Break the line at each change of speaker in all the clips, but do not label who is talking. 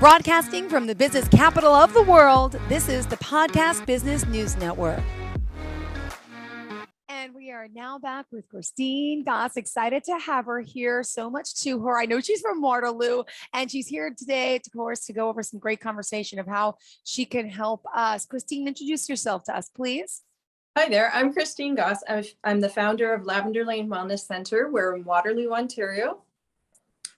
Broadcasting from the business capital of the world, this is the Podcast Business News Network. And we are now back with Christine Gosse. Excited to have her here. So much to her. I know she's from Waterloo, and she's here today, of course, to go over some great conversation of how she can help us. Christine, introduce yourself to us, please.
Hi there, I'm Christine Gosse. I'm the founder of Lavender Wellness Center. We're in Waterloo, Ontario.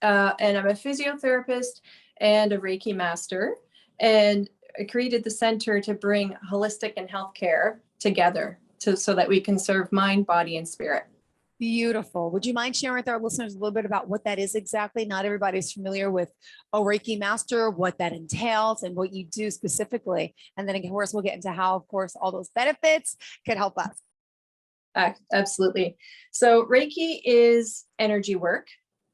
And I'm a physiotherapist and a Reiki master. And I created the center to bring holistic and healthcare together so that we can serve mind, body, and spirit.
Beautiful. Would you mind sharing with our listeners a little bit about what that is exactly? Not everybody's familiar with a Reiki master, what that entails, and what you do specifically. And then, of course, we'll get into how, of course, all those benefits could help us.
Absolutely. So Reiki is energy work.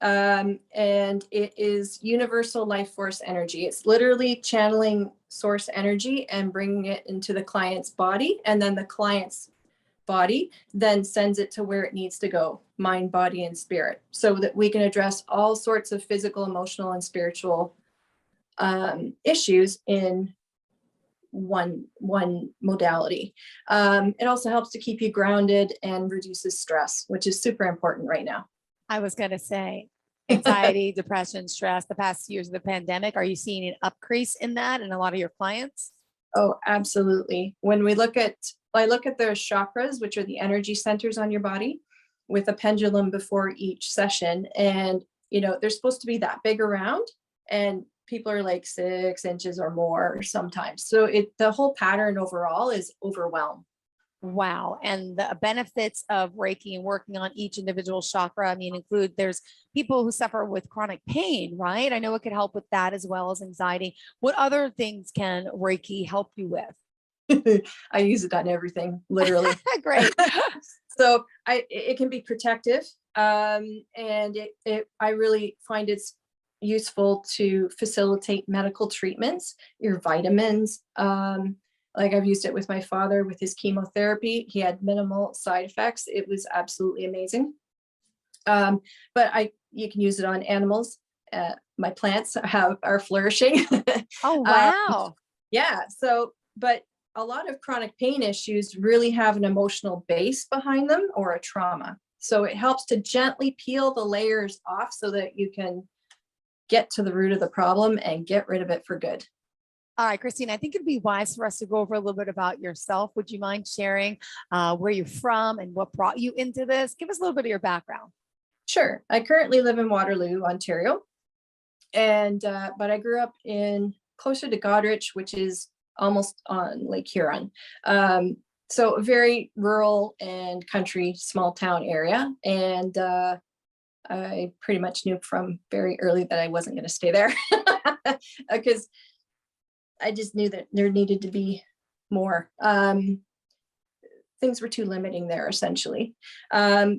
And it is universal life force energy. It's literally channeling source energy and bringing it into the client's body, and then the client's body then sends it to where it needs to go, mind, body, and spirit, so that we can address all sorts of physical, emotional, and spiritual issues in one modality. It also helps to keep you grounded and reduces stress, which is super important right now.
I was going to say anxiety, depression, stress, the past years of the pandemic. Are you seeing an increase in that in a lot of your clients?
Oh, absolutely. When I look at the chakras, which are the energy centers on your body, with a pendulum before each session. And, they're supposed to be that big around, and people are like 6 inches or more sometimes. So the whole pattern overall is overwhelm.
Wow. And the benefits of Reiki and working on each individual chakra, there's people who suffer with chronic pain, right? I know it could help with that as well as anxiety. What other things can Reiki help you with?
I use it on everything, literally.
Great.
So it can be protective. And I really find it's useful to facilitate medical treatments, your vitamins. Like I've used it with my father with his chemotherapy. He had minimal side effects. It was absolutely amazing. But you can use it on animals. My plants are flourishing.
Oh, wow.
Yeah. So, but a lot of chronic pain issues really have an emotional base behind them or a trauma. So it helps to gently peel the layers off so that you can get to the root of the problem and get rid of it for good.
All right, Christine, I think it'd be wise for us to go over a little bit about yourself. Would you mind sharing where you're from and what brought you into this? Give us a little bit of your background.
Sure. I currently live in Waterloo, Ontario. And, but I grew up closer to Goderich, which is almost on Lake Huron. So a very rural and country, small town area. And I pretty much knew from very early that I wasn't going to stay there because I just knew that there needed to be more. Things were too limiting there, essentially.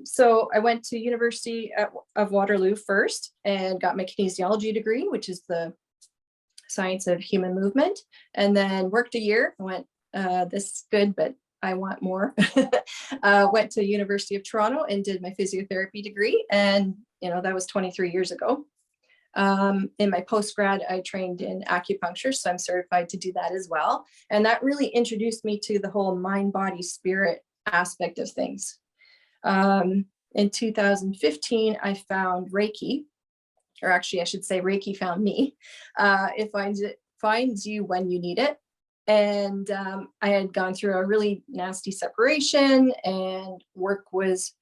So I went to University of Waterloo first and got my kinesiology degree, which is the science of human movement, and then worked a year. I went, this is good, but I want more. Went to University of Toronto and did my physiotherapy degree. And, that was 23 years ago. In my post-grad, I trained in acupuncture, so I'm certified to do that as well. And that really introduced me to the whole mind, body, spirit aspect of things. In 2015, I found Reiki, or actually I should say Reiki found me. It finds you when you need it. And I had gone through a really nasty separation, and work was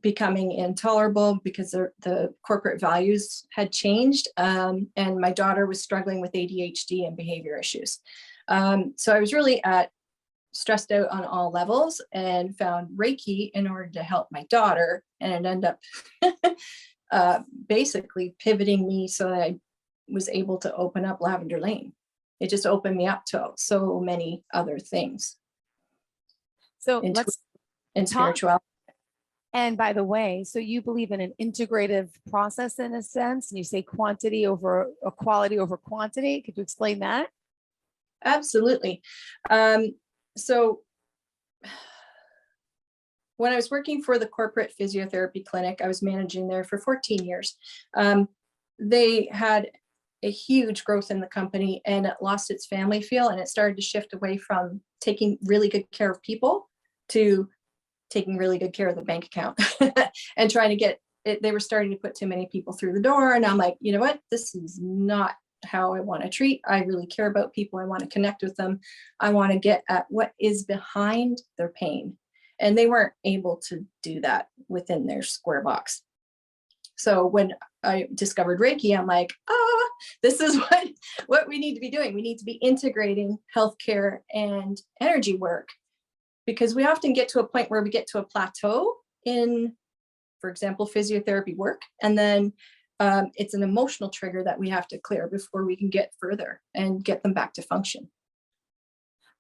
becoming intolerable because the corporate values had changed. And my daughter was struggling with ADHD and behavior issues. So I was really stressed out on all levels and found Reiki in order to help my daughter. And it ended up basically pivoting me so that I was able to open up Lavender Lane. It just opened me up to so many other things.
So let's
spirituality.
And by the way, so you believe in an integrative process in a sense, and you say quality over quantity. Could you explain that?
Absolutely. So when I was working for the corporate physiotherapy clinic, I was managing there for 14 years. They had a huge growth in the company, and it lost its family feel, and it started to shift away from taking really good care of people to taking really good care of the bank account and trying to get it. They were starting to put too many people through the door. And I'm like, you know what? This is not how I want to treat. I really care about people. I want to connect with them. I want to get at what is behind their pain. And they weren't able to do that within their square box. So when I discovered Reiki, I'm like, this is what we need to be doing. We need to be integrating healthcare and energy work, because we often get to a point where we get to a plateau in, for example, physiotherapy work. And then it's an emotional trigger that we have to clear before we can get further and get them back to function.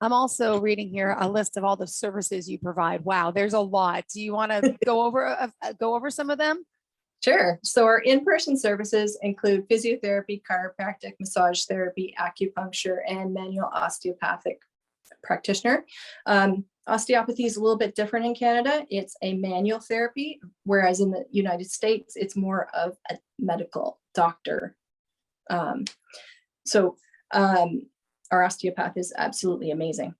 I'm also reading here a list of all the services you provide. Wow, there's a lot. Do you want to go over some of them?
Sure. So our in-person services include physiotherapy, chiropractic, massage therapy, acupuncture, and manual osteopathic practitioner. Osteopathy is a little bit different in Canada. It's a manual therapy, whereas in the United States, it's more of a medical doctor. Our osteopath is absolutely amazing.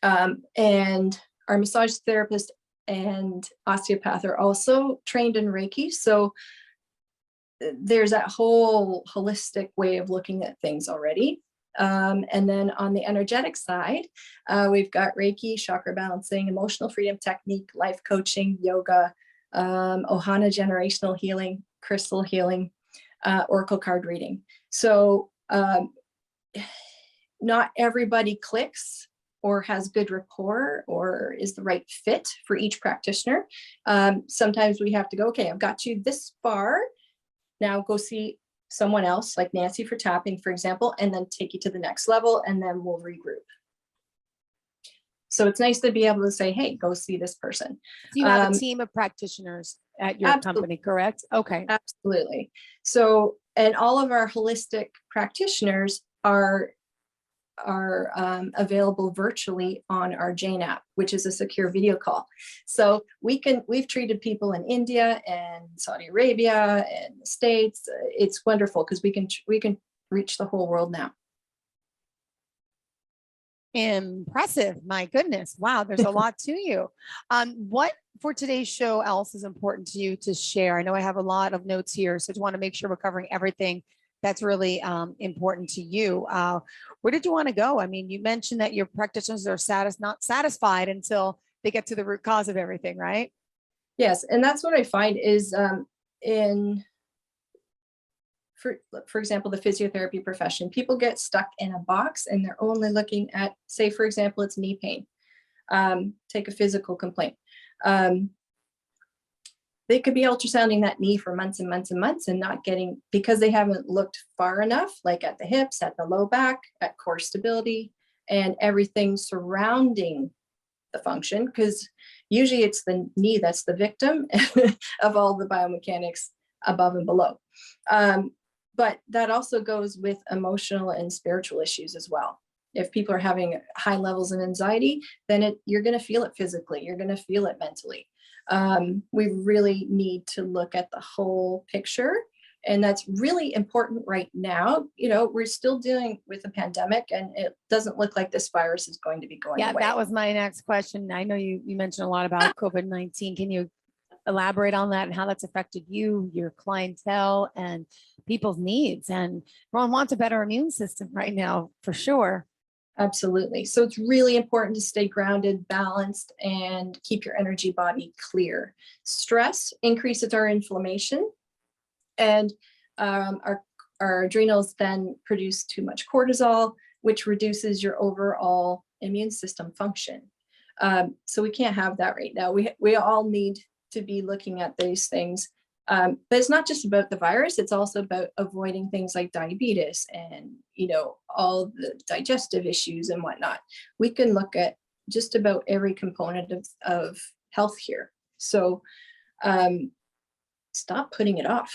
And our massage therapist and osteopath are also trained in Reiki. So there's that whole holistic way of looking at things already. And then on the energetic side, we've got Reiki, chakra balancing, emotional freedom technique, life coaching, yoga, Ohana generational healing, crystal healing, oracle card reading. So not everybody clicks or has good rapport or is the right fit for each practitioner. Sometimes we have to go, okay, I've got you this far. Now go see someone else like Nancy for tapping, for example, and then take you to the next level, and then we'll regroup. So it's nice to be able to say, hey, go see this person.
Do you have a team of practitioners at your company, correct? Okay.
Absolutely. So, and all of our holistic practitioners are available virtually on our Jane app, which is a secure video call. So we've treated people in India and Saudi Arabia and the States. It's wonderful because we can reach the whole world now.
Impressive. My goodness. Wow. There's a lot to you. What for today's show else is important to you to share? I know I have a lot of notes here, so I just want to make sure we're covering everything that's really important to you. Where did you want to go? I mean, you mentioned that your practitioners are not satisfied until they get to the root cause of everything, right?
Yes, and that's what I find is for example, the physiotherapy profession, people get stuck in a box and they're only looking at, say, for example, it's knee pain. Take a physical complaint. They could be ultrasounding that knee for months and months and months and not getting, because they haven't looked far enough, like at the hips, at the low back, at core stability, and everything surrounding the function, because usually it's the knee that's the victim of all the biomechanics above and below. But that also goes with emotional and spiritual issues as well. If people are having high levels of anxiety, then you're going to feel it physically, you're going to feel it mentally. We really need to look at the whole picture. And that's really important right now. You know, we're still dealing with a pandemic and it doesn't look like this virus is going to be going away.
That was my next question. I know you mentioned a lot about COVID-19. Can you elaborate on that and how that's affected you, your clientele, and people's needs? And everyone wants a better immune system right now, for sure.
Absolutely. So it's really important to stay grounded, balanced, and keep your energy body clear. Stress increases our inflammation, and our adrenals then produce too much cortisol, which reduces your overall immune system function. So we can't have that right now. We all need to be looking at these things. But it's not just about the virus, it's also about avoiding things like diabetes and, you know, all the digestive issues and whatnot. We can look at just about every component of health here. So stop putting it off.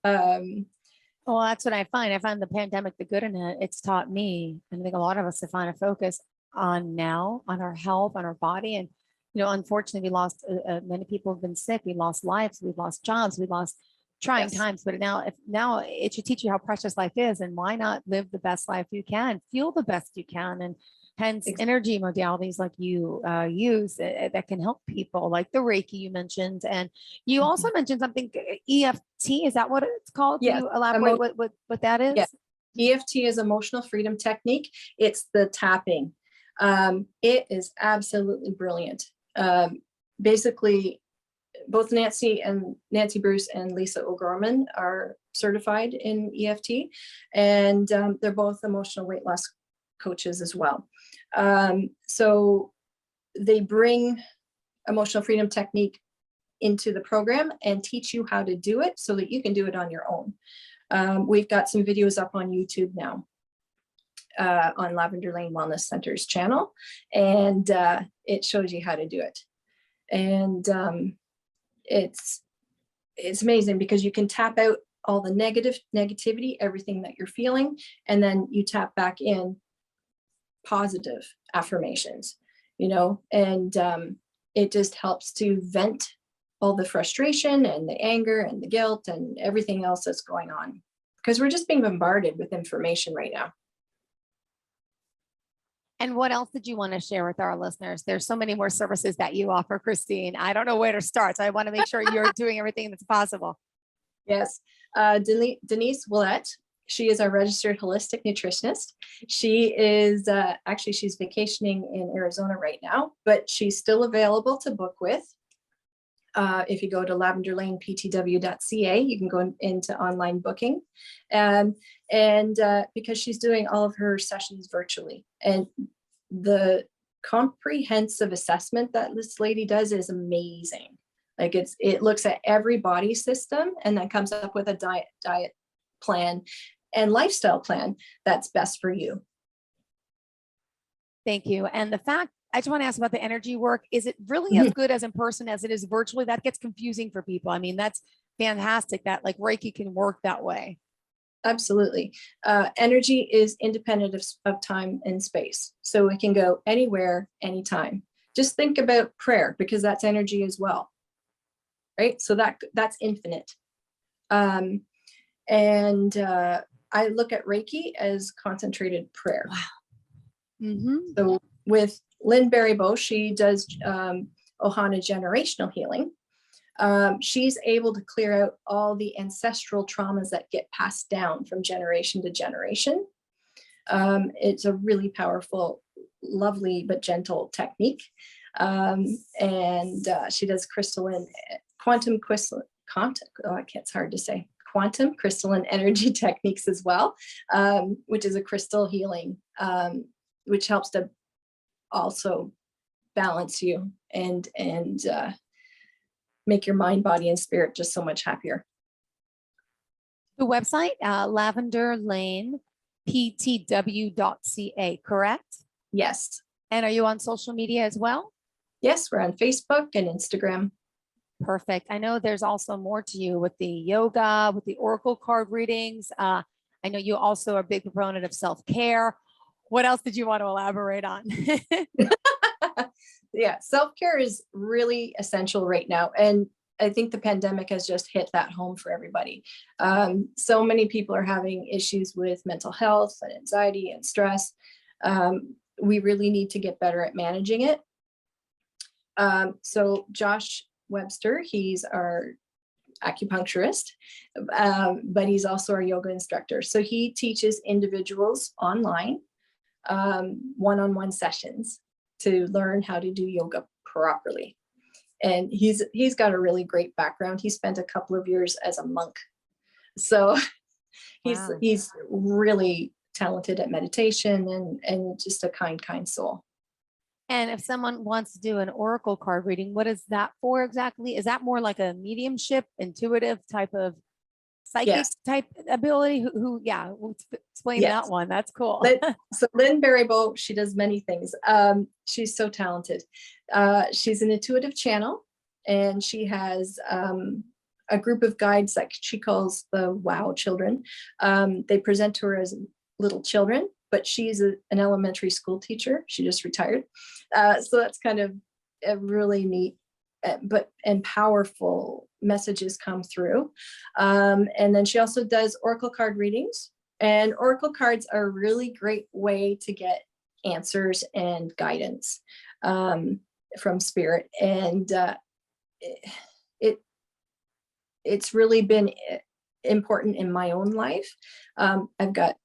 Well, that's what I find. I find the pandemic, the good in it, it's taught me, and I think a lot of us, to find a focus on now, on our health, on our body. And you know, unfortunately, we lost many people have been sick. We lost lives. We've lost jobs. We lost trying
Yes.
times, but now it should teach you how precious life is, and why not live the best life you can, feel the best you can, and hence
Ex-
energy modalities like you use that can help people, like the Reiki you mentioned, and you also
Mhm.
mentioned something EFT. Is that what it's called? Can
Yes.
you elaborate what that
Yeah.
is?
EFT is emotional freedom technique. It's the tapping. It is absolutely brilliant. Basically, both Nancy Bruce and Lisa O'Gorman are certified in EFT, and they're both emotional weight loss coaches as well. So they bring emotional freedom technique into the program and teach you how to do it so that you can do it on your own. We've got some videos up on YouTube now, on Lavender Lane Wellness Center's channel, and it shows you how to do it. And it's amazing because you can tap out all the negativity, everything that you're feeling, and then you tap back in positive affirmations, and it just helps to vent all the frustration and the anger and the guilt and everything else that's going on, because we're just being bombarded with information right now.
And what else did you want to share with our listeners? There's so many more services that you offer, Christine. I don't know where to start, so I want to make sure you're doing everything that's possible.
Yes. Denise Willette, she is our registered holistic nutritionist. She is actually, she's vacationing in Arizona right now, but she's still available to book with. If you go to lavenderlaneptw.ca, you can go into online booking. And because she's doing all of her sessions virtually, and the comprehensive assessment that this lady does is amazing. Like it looks at every body system and then comes up with a diet plan and lifestyle plan that's best for you.
Thank you. And the fact, I just want to ask about the energy work. Is it really as good as in person as it is virtually? That gets confusing for people. I mean, that's fantastic that like Reiki can work that way.
Absolutely. Energy is independent of time and space. So it can go anywhere, anytime. Just think about prayer, because that's energy as well. Right? So that's infinite. And I look at Reiki as concentrated prayer.
Wow. Mm-hmm.
So with Lynn Barrybo, she does Ohana generational healing. She's able to clear out all the ancestral traumas that get passed down from generation to generation. It's a really powerful, lovely, but gentle technique. And she does quantum crystalline energy techniques as well, which is a crystal healing, which helps to also balance you and make your mind, body, and spirit just so much happier.
The website, lavenderlaneptw.ca, correct?
Yes.
And are you on social media as well?
Yes, we're on Facebook and Instagram.
Perfect. I know there's also more to you with the yoga, with the oracle card readings. I know you also are a big proponent of self-care. What else did you want to elaborate on?
Yeah, self-care is really essential right now. And I think the pandemic has just hit that home for everybody. So many people are having issues with mental health and anxiety and stress. We really need to get better at managing it. So Josh Webster, he's our acupuncturist, but he's also our yoga instructor. So he teaches individuals online one-on-one sessions to learn how to do yoga properly. And he's got a really great background. He spent a couple of years as a monk. So
Wow.
he's really talented at meditation and just a kind soul.
And if someone wants to do an oracle card reading, what is that for exactly? Is that more like a mediumship, intuitive type of psychic
Yes.
type ability? Yeah, we'll explain
Yes.
that one. That's cool.
So Lynn Barrybo, she does many things. She's so talented. She's an intuitive channel, and she has a group of guides that she calls the WOW children. They present to her as little children, but she's an elementary school teacher. She just retired. So that's kind of a really neat and powerful messages come through. And then she also does oracle card readings, and oracle cards are a really great way to get answers and guidance from spirit. And it's really been important in my own life. I've got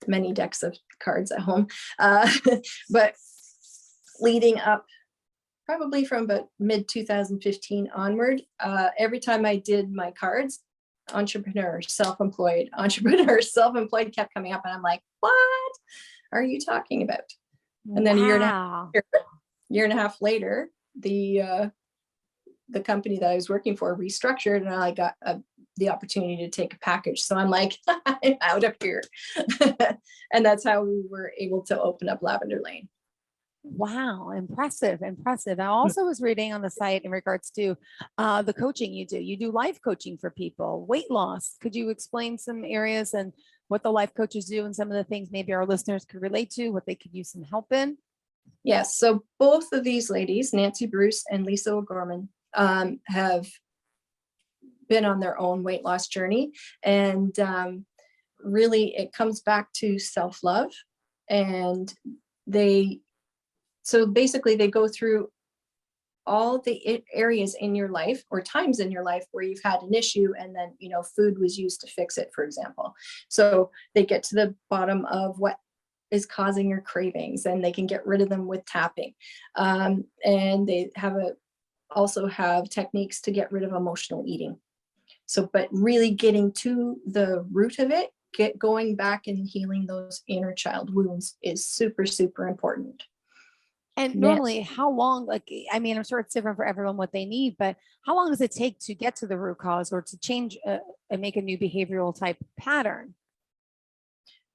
many decks of cards at home, but leading up probably from about mid 2015 onward, every time I did my cards, entrepreneur, self-employed kept coming up, and I'm like, what are you talking about? And then a year and a half later, the company that I was working for restructured, and I got the opportunity to take a package. So I'm like, I'm out of here. And that's how we were able to open up Lavender Lane.
Wow, impressive, impressive. I also was reading on the site in regards to the coaching you do. You do life coaching for people, weight loss. Could you explain some areas and what the life coaches do and some of the things maybe our listeners could relate to, what they could use some help in?
Yes, so both of these ladies, Nancy Bruce and Lisa O'Gorman, have been on their own weight loss journey. And really, it comes back to self-love. And so basically they go through all the areas in your life or times in your life where you've had an issue, and then, food was used to fix it, for example. So they get to the bottom of what is causing your cravings, and they can get rid of them with tapping. And they also have techniques to get rid of emotional eating. So, but really getting to the root of it, going back and healing those inner child wounds is super, super important.
And normally, how long, I'm sure it's different for everyone what they need, but how long does it take to get to the root cause or to change and make a new behavioral type pattern?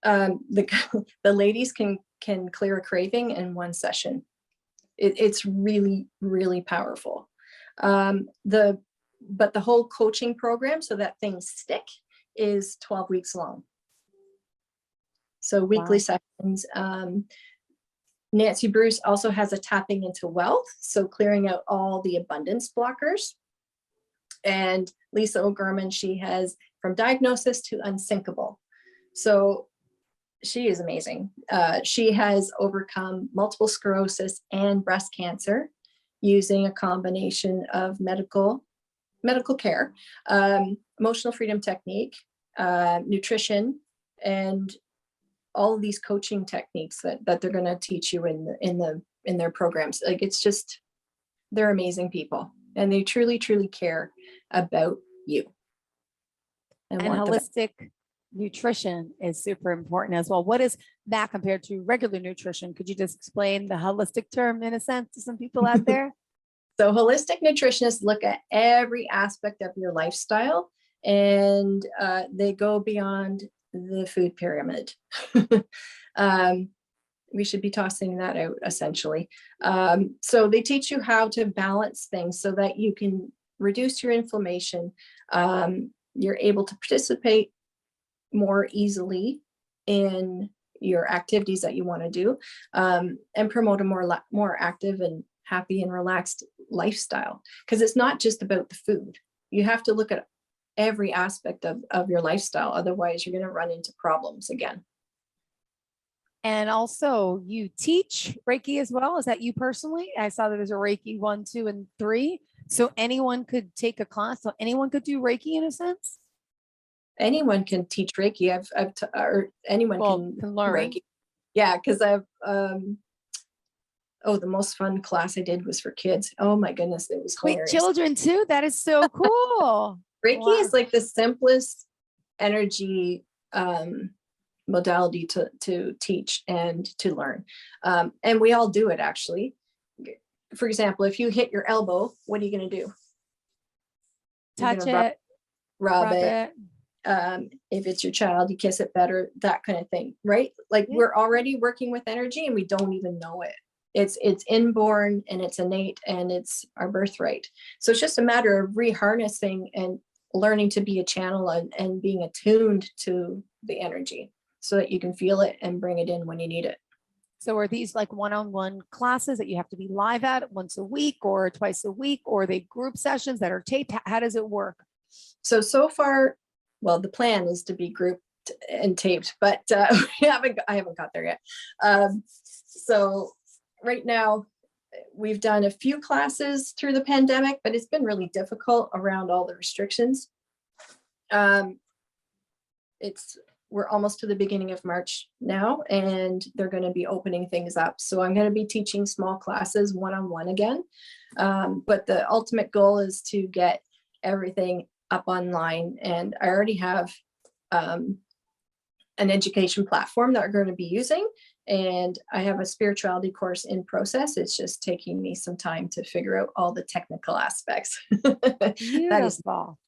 The ladies can clear a craving in one session. It's really, really powerful. But the whole coaching program, so that things stick, is 12 weeks long. So weekly sessions. Nancy Bruce also has a tapping into wealth, so clearing out all the abundance blockers. And Lisa O'Gorman, she has from diagnosis to unsinkable. So she is amazing. She has overcome multiple sclerosis and breast cancer using a combination of medical care, emotional freedom technique, nutrition, and all of these coaching techniques that they're going to teach you in their programs. Like, it's just, they're amazing people, and they truly, truly care about you.
And holistic nutrition is super important as well. What is that compared to regular nutrition? Could you just explain the holistic term in a sense to some people out there?
So holistic nutritionists look at every aspect of your lifestyle, and they go beyond the food pyramid. We should be tossing that out, essentially. So they teach you how to balance things so that you can reduce your inflammation. You're able to participate more easily in your activities that you want to do, and promote a more active and happy and relaxed lifestyle. Because it's not just about the food. You have to look at every aspect of your lifestyle. Otherwise, you're going to run into problems again.
And also, you teach Reiki as well. Is that you personally? I saw that there's a Reiki 1, 2, and 3. So anyone could take a class. So anyone could do Reiki in a sense.
Anyone can teach Reiki. Or anyone can learn Reiki. Yeah, because I've the most fun class I did was for kids. Oh my goodness, it was hilarious.
Wait, children too? That is so cool.
Reiki is like the simplest energy modality to teach and to learn. And we all do it, actually. For example, if you hit your elbow, what are you going to do?
Touch it.
Rub it. If it's your child, you kiss it better, that kind of thing, right? Like, we're already working with energy and we don't even know it. It's inborn and it's innate and it's our birthright. So it's just a matter of reharnessing and learning to be a channel and being attuned to the energy so that you can feel it and bring it in when you need it.
So are these like one-on-one classes that you have to be live at once a week or twice a week, or are they group sessions that are taped? How does it work?
So far, well, the plan is to be grouped and taped, but I haven't got there yet. So right now, we've done a few classes through the pandemic, but it's been really difficult around all the restrictions. We're almost to the beginning of March now, and they're going to be opening things up. So I'm going to be teaching small classes one-on-one again. But the ultimate goal is to get everything up online. And I already have an education platform that we're going to be using. And I have a spirituality course in process. It's just taking me some time to figure out all the technical aspects. That is
Beautiful.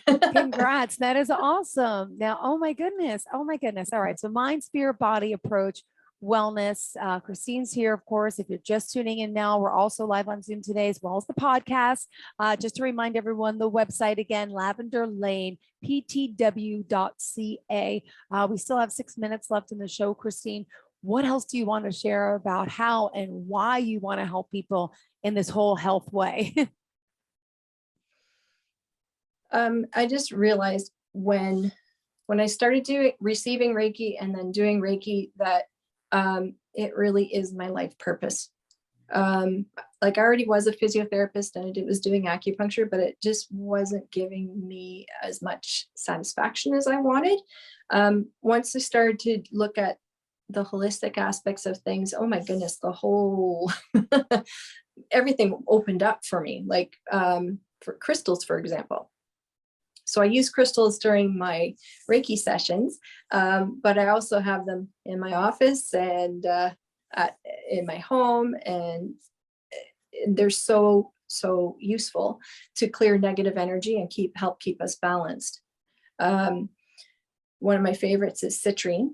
Congrats. That is awesome. Now, oh my goodness. Oh my goodness. All right. So mind, spirit, body approach, wellness. Christine's here, of course. If you're just tuning in now, we're also live on Zoom today, as well as the podcast. Just to remind everyone, the website again, Lavender Lane, ptw.ca. We still have 6 minutes left in the show, Christine. What else do you want to share about how and why you want to help people in this whole health way?
I just realized when I started receiving Reiki and then doing Reiki that it really is my life purpose. Like I already was a physiotherapist and I was doing acupuncture, but it just wasn't giving me as much satisfaction as I wanted. Once I started to look at the holistic aspects of things, oh my goodness, the whole everything opened up for me, like for crystals, for example. So I use crystals during my Reiki sessions, but I also have them in my office and in my home, and they're so useful to clear negative energy and help keep us balanced. One of my favorites is citrine.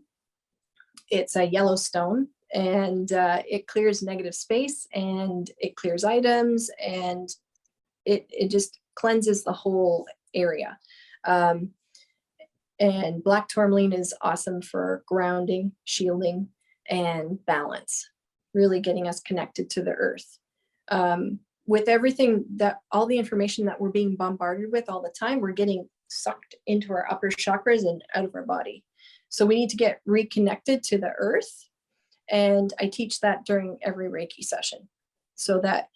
It's a yellow stone, and it clears negative space, and it clears items, and it just cleanses the whole area. And black tourmaline is awesome for grounding, shielding, and balance, really getting us connected to the earth. With everything all the information that we're being bombarded with all the time, we're getting sucked into our upper chakras and out of our body. So we need to get reconnected to the earth. And I teach that during every Reiki session so that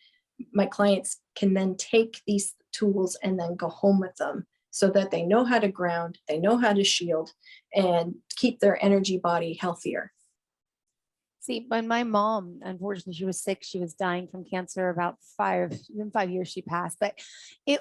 my clients can then take these tools and then go home with them so that they know how to ground, they know how to shield, and keep their energy body healthier.
See, when my mom, unfortunately, she was sick. She was dying from cancer about 5 years she passed. But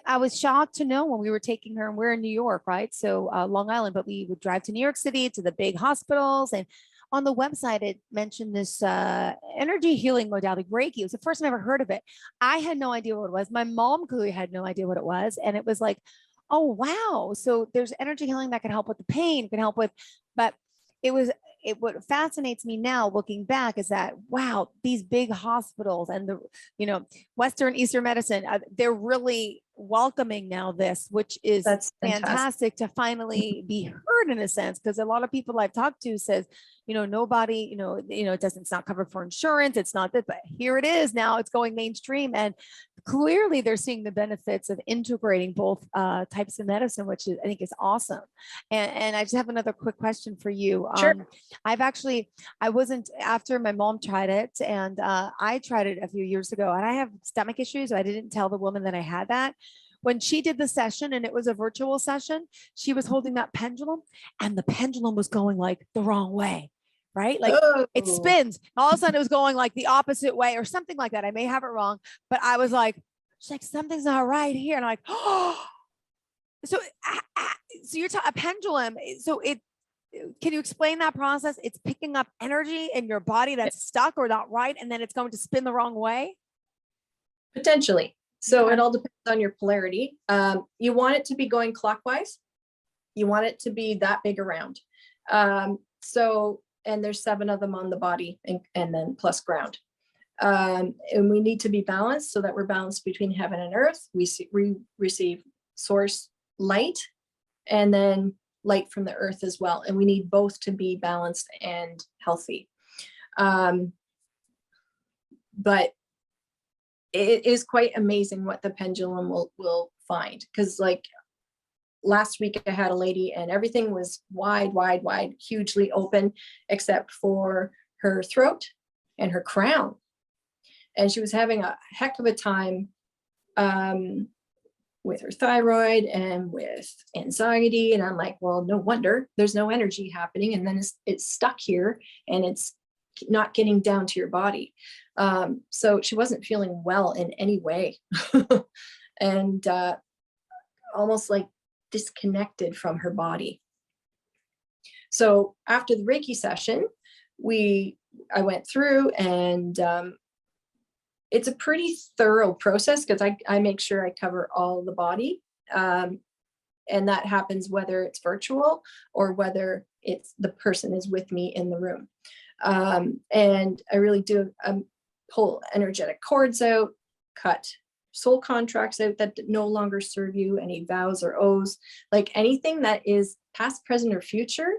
I was shocked to know when we were taking her, and we're in New York, right? So Long Island, but we would drive to New York City to the big hospitals. And on the website, it mentioned this energy healing modality, Reiki. It was the first time I ever heard of it. I had no idea what it was. My mom clearly had no idea what it was. And it was like, oh, wow. So there's energy healing that can help with the pain, can help with, but what fascinates me now looking back is that, wow, these big hospitals and the, Western Eastern medicine, they're really welcoming now this, which is
That's
fantastic to finally be heard in a sense. Because a lot of people I've talked to says, nobody, it's not covered for insurance. It's not that, but here it is now, it's going mainstream. And clearly they're seeing the benefits of integrating both types of medicine, which I think is awesome. And I just have another quick question for you.
Sure.
I wasn't, after my mom tried it, and I tried it a few years ago, and I have stomach issues. So I didn't tell the woman that I had that. When she did the session, and it was a virtual session, she was holding that pendulum, and the pendulum was going like the wrong way, right? Like it spins. All of a sudden it was going like the opposite way or something like that. I may have it wrong, but I was like, she's like, something's not right here. And I'm like, oh, so you're talking a pendulum. So can you explain that process? It's picking up energy in your body that's stuck or not right, and then it's going to spin the wrong way?
Potentially. So it all depends on your polarity. You want it to be going clockwise. You want it to be that big around. And there's 7 of them on the body and then plus ground. And we need to be balanced so that we're balanced between heaven and earth. We receive source light and then light from the earth as well. And we need both to be balanced and healthy. But it is quite amazing what the pendulum will find. Because like last week I had a lady and everything was wide, hugely open, except for her throat and her crown. And she was having a heck of a time with her thyroid and with anxiety. And I'm like, well, no wonder there's no energy happening. And then it's stuck here and it's not getting down to your body. So she wasn't feeling well in any way. And almost like disconnected from her body. So after the Reiki session, I went through and it's a pretty thorough process because I make sure I cover all the body. And that happens whether it's virtual or whether it's the person is with me in the room. And I really do pull energetic cords out, cut soul contracts out that no longer serve you, any vows or oaths, like anything that is past, present, or future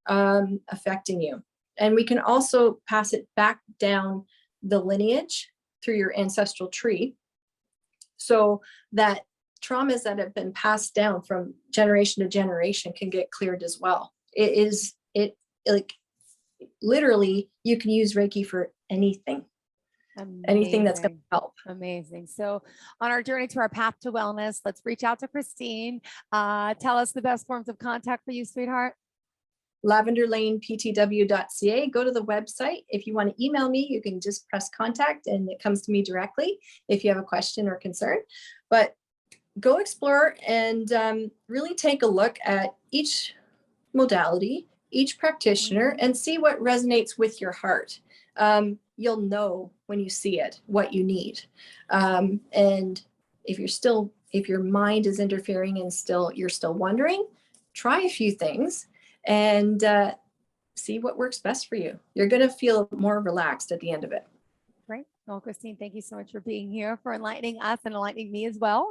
affecting you. And we can also pass it back down the lineage through your ancestral tree, so that traumas that have been passed down from generation to generation can get cleared as well. It like literally you can use Reiki for anything. Anything that's going to help.
Amazing. So on our journey to our path to wellness, let's reach out to Christine. Tell us the best forms of contact for you, sweetheart.
lavenderlaneptw.ca. Go to the website. If you want to email me, you can just press contact and it comes to me directly if you have a question or concern. But go explore and really take a look at each modality, each practitioner, and see what resonates with your heart. You'll know when you see it what you need. And if your mind is interfering and you're still wondering, try a few things and see what works best for you. You're going to feel more relaxed at the end of it.
Great. Well, Christine, thank you so much for being here, for enlightening us and enlightening me as well.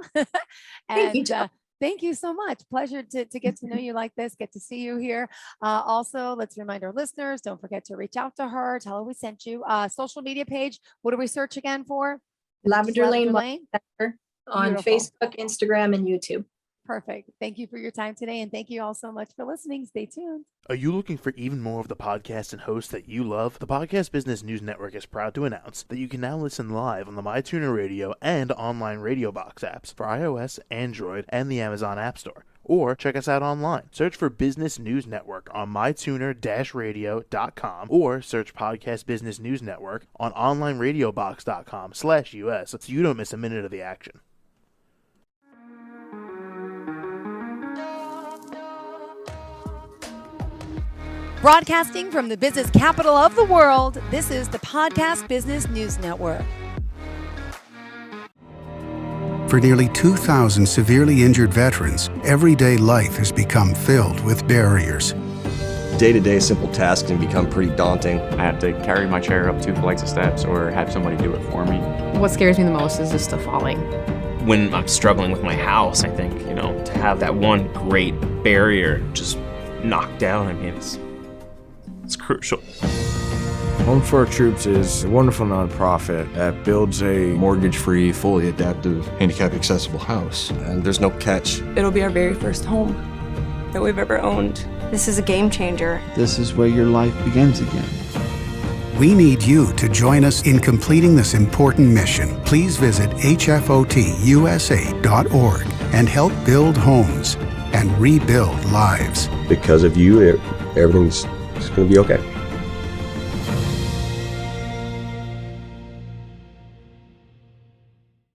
Thank you so much. Pleasure to get to know you like this, get to see you here. Also, let's remind our listeners, don't forget to reach out to her, tell her we sent you. Social media page, what do we search again for?
Lavender Lane on
Beautiful.
Facebook, Instagram, and YouTube.
Perfect. Thank you for your time today. And thank you all so much for listening. Stay tuned.
Are you looking for even more of the podcasts and hosts that you love? The Podcast Business News Network is proud to announce that you can now listen live on the MyTuner Radio and online Radio Box apps for iOS, Android, and the Amazon App Store. Or check us out online. Search for Business News Network on mytuner-radio.com or search Podcast Business News Network on onlineradiobox.com/US so you don't miss a minute of the action.
Broadcasting from the business capital of the world, this is the Podcast Business News Network.
For nearly 2,000 severely injured veterans, everyday life has become filled with barriers.
Day-to-day simple tasks can become pretty daunting.
I have to carry my chair up 2 flights of steps or have somebody do it for me.
What scares me the most is just the falling.
When I'm struggling with my house, I think, to have that one great barrier just knocked down, it's crucial.
Home for Our Troops is a wonderful nonprofit that builds a
Mortgage-free, fully adaptive, handicap-accessible house. And there's no catch.
It'll be our very first home that we've ever owned. This is a game changer.
This is where your life begins again.
We need you to join us in completing this important mission. Please visit hfotusa.org and help build homes and rebuild lives.
Because of you, everything's going to be okay.